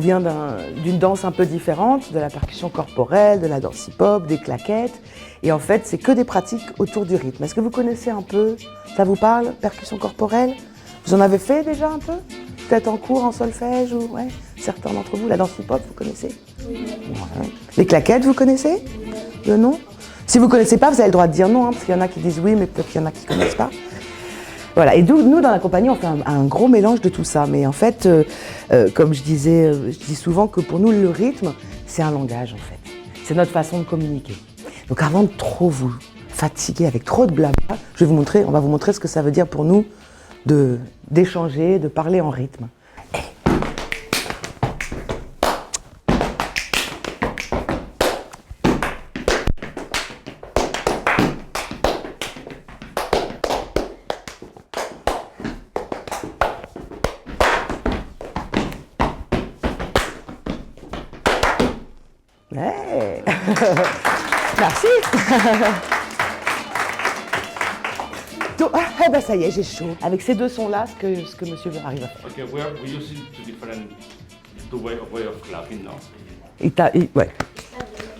vient d'une danse un peu différente, de la percussion corporelle, de la danse hip-hop, des claquettes. Et en fait, c'est que des pratiques autour du rythme. Est-ce que vous connaissez un peu? Ça vous parle, percussion corporelle? Vous en avez fait déjà un peu? Peut-être en cours, en solfège ou ouais, certains d'entre vous, la danse hip-hop, vous connaissez? Oui. Ouais. Les claquettes, vous connaissez? Le nom? Si vous ne connaissez pas, vous avez le droit de dire non, hein, parce qu'il y en a qui disent oui, mais peut-être qu'il y en a qui ne connaissent pas. Voilà, et nous, dans la compagnie, on fait un gros mélange de tout ça. Mais en fait, comme je dis souvent que pour nous, le rythme, c'est un langage, en fait. C'est notre façon de communiquer. Donc avant de trop vous fatiguer avec trop de blabla, on va vous montrer ce que ça veut dire pour nous d'échanger, de parler en rythme. Hey. Merci. Eh ben ça y est, j'ai chaud. Avec ces deux sons-là, ce que monsieur arrive à faire. Okay, we're using two way of clapping now. Ouais.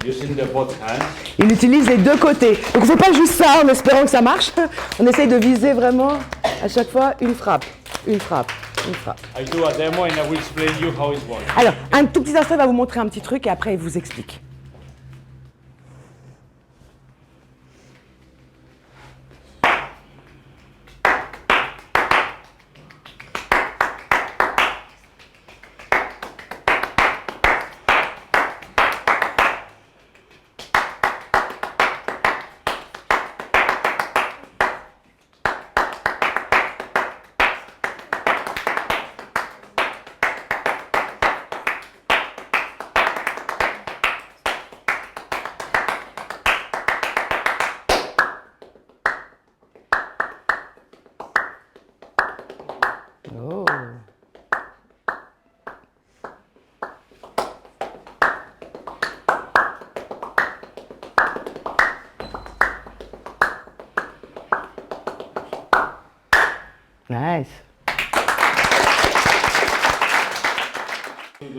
Using the both hands. Il utilise les deux côtés. Donc on ne fait pas juste ça en espérant que ça marche. On essaye de viser vraiment à chaque fois une frappe, une frappe, une frappe. I do a demo and I will explain you how it works. Alors, un tout petit instant, il va vous montrer un petit truc et après il vous explique. Oh. Nice.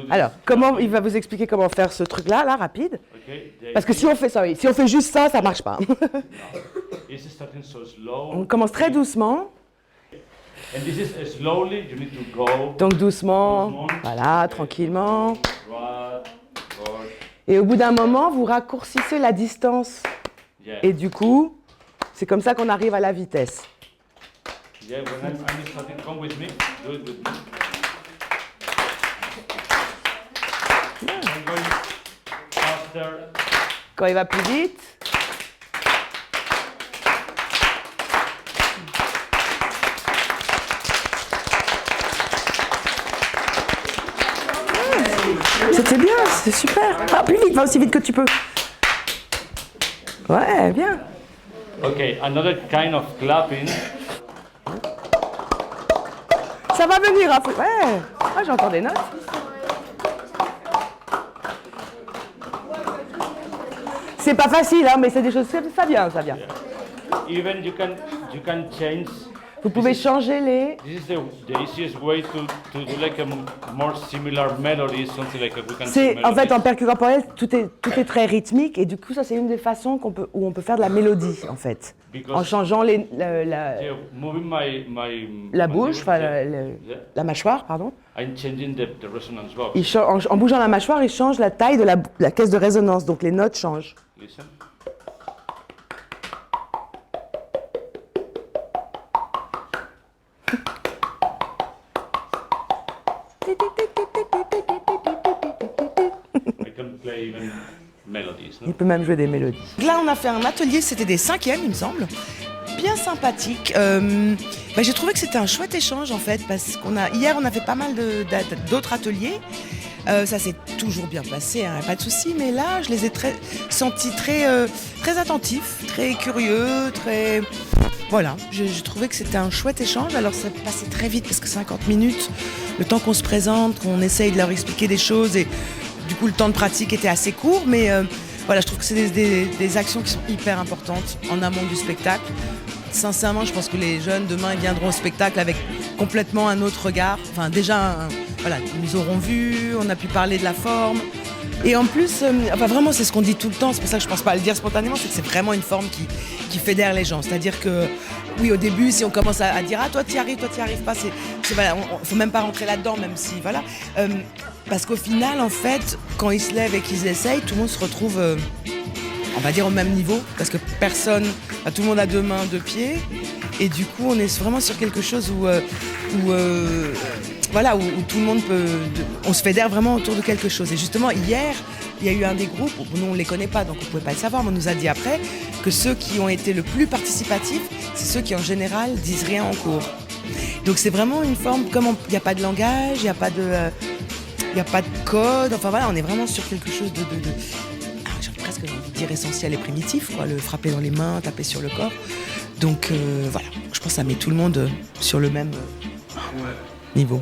Alors, il va vous expliquer comment faire ce truc-là, là, rapide. Parce que si on fait juste ça, ça marche pas. On commence très doucement. Donc doucement, voilà, tranquillement. Et au bout d'un moment, vous raccourcissez la distance. Et du coup, c'est comme ça qu'on arrive à la vitesse. Quand il va plus vite. C'était bien, c'est super. Ah, plus vite, va aussi vite que tu peux. Ouais, bien. Okay, another kind of clapping. Ça va venir après. Ouais. Ah, j'entends des notes. C'est pas facile, hein, mais c'est des choses. Ça vient, ça vient. Even you can change. Vous pouvez changer les. This is the easiest way to do like a more similar melody, something like we can. C'est en fait en percussion corporelle, tout est très rythmique et du coup ça c'est une des façons où on peut faire de la mélodie en fait, en changeant la bouche, enfin la mâchoire, pardon. I'm changing the resonance box. En bougeant la mâchoire, il change la taille de la caisse de résonance, donc les notes changent. Listen. Il peut même jouer des mélodies. Là, on a fait un atelier, c'était des 5e, il me semble. Bien sympathique. J'ai trouvé que c'était un chouette échange, en fait, parce hier, on a fait pas mal d'autres ateliers. Ça s'est toujours bien passé, hein, pas de souci. Mais là, je les ai sentis très attentifs, très curieux, très... Voilà, je trouvais que c'était un chouette échange. Alors, ça passait très vite, parce que 50 minutes, le temps qu'on se présente, qu'on essaye de leur expliquer des choses et... Du coup, le temps de pratique était assez court, mais voilà, je trouve que c'est des actions qui sont hyper importantes en amont du spectacle. Sincèrement, je pense que les jeunes, demain, ils viendront au spectacle avec complètement un autre regard. Enfin, déjà, voilà, ils nous auront vus, on a pu parler de la forme. Et en plus, enfin vraiment, c'est ce qu'on dit tout le temps, c'est pour ça que je pense pas à le dire spontanément, c'est que c'est vraiment une forme qui fédère les gens. C'est-à-dire que, oui, au début, si on commence à dire « Ah, toi, t'y arrives pas », voilà, faut même pas rentrer là-dedans, même si, voilà. Parce qu'au final, en fait, quand ils se lèvent et qu'ils essayent, tout le monde se retrouve, on va dire, au même niveau, parce que tout le monde a 2 mains, 2 pieds, et du coup, on est vraiment sur quelque chose où tout le monde on se fédère vraiment autour de quelque chose. Et justement, hier, il y a eu un des groupes, nous on ne les connaît pas, donc on ne pouvait pas le savoir, mais on nous a dit après que ceux qui ont été le plus participatifs, c'est ceux qui en général disent rien en cours. Donc c'est vraiment une forme, comme il n'y a pas de langage, il n'y a pas de code, enfin voilà, on est vraiment sur quelque chose j'ai presque envie de dire essentiel et primitif, quoi, le frapper dans les mains, taper sur le corps. Donc voilà, je pense que ça met tout le monde sur le même niveau.